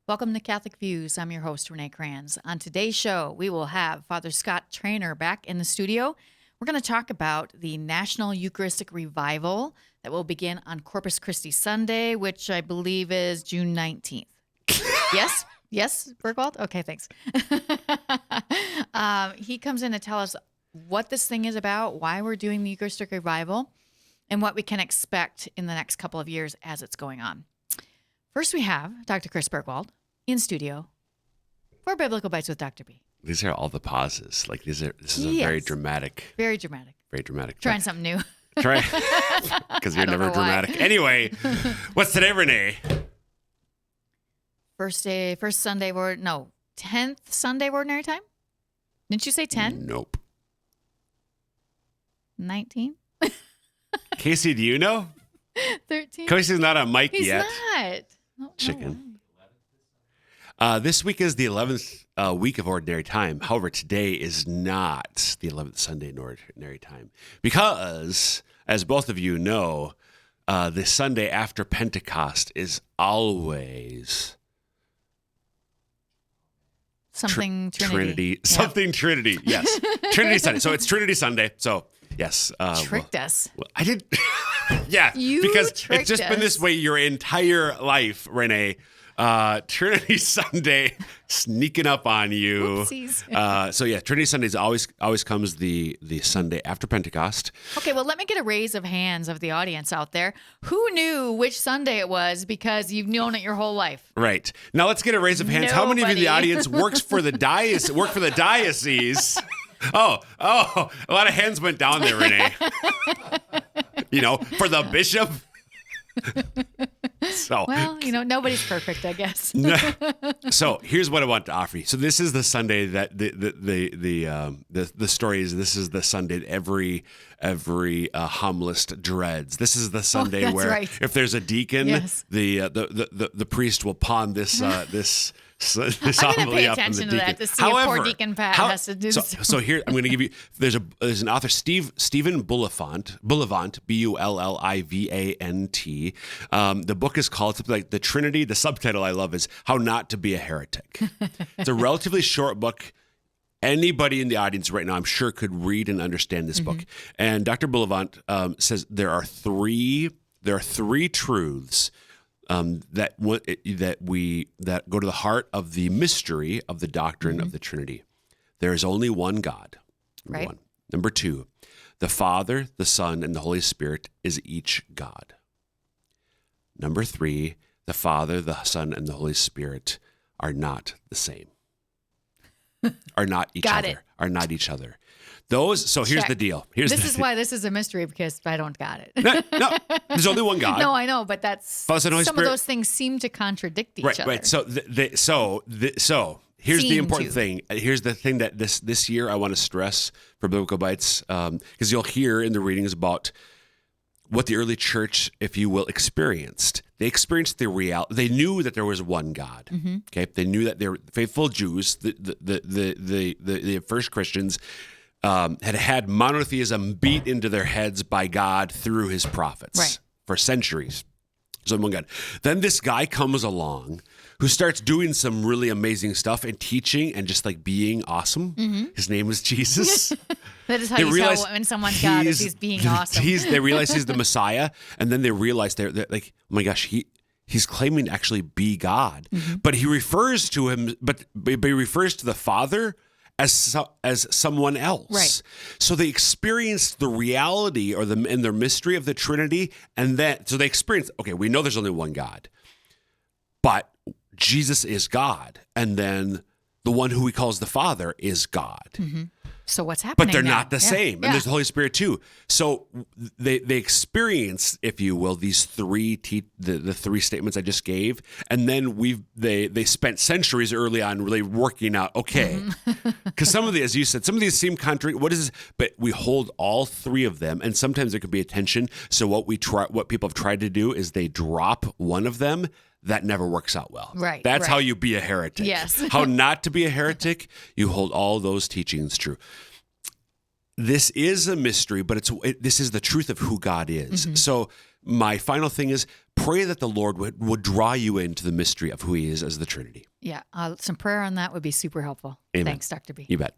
Welcome to Catholic Views. I'm your host, Renee Kranz. On today's show, we will have Father Scott Trainer back in the studio. We're going to talk about the National Eucharistic Revival that will begin on Corpus Christi Sunday, which I believe is June 19th. Yes? Yes, Burgwald? Okay, thanks. He comes in to tell us what this thing is about, why we're doing the Eucharistic Revival, and what we can expect in the next couple of years as it's going on. First, we have Dr. Chris Burgwald in studio for Biblical Bites with Dr. B. These are all the pauses. Like this is a very dramatic. Very dramatic. Very dramatic. Trying something new. Try because you're never dramatic. Anyway, what's today, Renee? First Sunday, 10th Sunday of Ordinary Time? Didn't you say 10? Nope. 19? Casey, do you know? 13? Casey's not on mic He's yet. not. No, Chicken. This week is the 11th week of Ordinary Time. However, today is not the 11th Sunday in Ordinary Time because, as both of you know, the Sunday after Pentecost is always something Trinity. Yep. Something Trinity. Yes, Trinity Sunday. So it's Trinity Sunday. So yes, tricked us. Well, I did. Yeah, you because tricked it's just been this way your entire life, Renee. Trinity Sunday sneaking up on you. So yeah, Trinity Sundays always comes the Sunday after Pentecost. Okay, well, let me get a raise of hands of the audience out there. Who knew which Sunday it was because you've known it your whole life? Right. Now let's get a raise of hands. How many of you in the audience work for the diocese? Oh, a lot of hands went down there, Renee. For the bishop. So, well, nobody's perfect, I guess. So here's what I want to offer you. So this is the Sunday that the story is. This is the Sunday that every homilist dreads. This is the Sunday where if there's a deacon, yes, the priest will pawn this I'm going to pay attention to that to see if poor Deacon Pat has to do this. So here, I'm going to give you, there's an author, Stephen Bullivant, Bullivant. The book is called something like The Trinity. The subtitle I love is How Not to Be a Heretic. It's a relatively short book. Anybody in the audience right now, I'm sure, could read and understand this book. And Dr. Bullivant says there are three truths that go to the heart of the mystery of the doctrine of the Trinity. There is only one God. Number one. Number two, the Father, the Son, and the Holy Spirit is each God. Number three, the Father, the Son, and the Holy Spirit are not the same. Are not each other. Are not each other. So here's the deal. This is why this is a mystery, because I don't got it. No, there's only one God. No, I know, but some of those things seem to contradict each other. Right. So here's the important thing. Here's the thing that this year I want to stress for Biblical Bites, because you'll hear in the readings about what the early church, if you will, experienced. They experienced the reality. They knew that there was one God. Okay, they knew that they were faithful Jews. The first Christians had monotheism beat into their heads by God through his prophets for centuries. So one God. Then this guy comes along who starts doing some really amazing stuff and teaching and just like being awesome. His name is Jesus. That is how you tell when someone's God is he's being awesome. They realize he's the Messiah, and then they realize they're like, oh my gosh, he's claiming to actually be God. But he refers to him, but he refers to the Father as someone else. Right. So they experienced the reality and the mystery of the Trinity, and so they experienced, okay, we know there's only one God, but Jesus is God, and then the one who he calls the Father is God. So what's happening? But they're not the same. And there's the Holy Spirit too. So they experienced, if you will, these the three statements I just gave. And then they spent centuries early on really working out, okay. Because some of these, as you said, some of these seem contrary. What is this? But we hold all three of them. And sometimes there could be a tension. So what people have tried to do is they drop one of them. That never works out well. Right. That's how you be a heretic. Yes. How not to be a heretic, you hold all those teachings true. This is a mystery, but this is the truth of who God is. So my final thing is pray that the Lord would draw you into the mystery of who he is as the Trinity. Yeah. Some prayer on that would be super helpful. Amen. Thanks, Dr. B. You bet.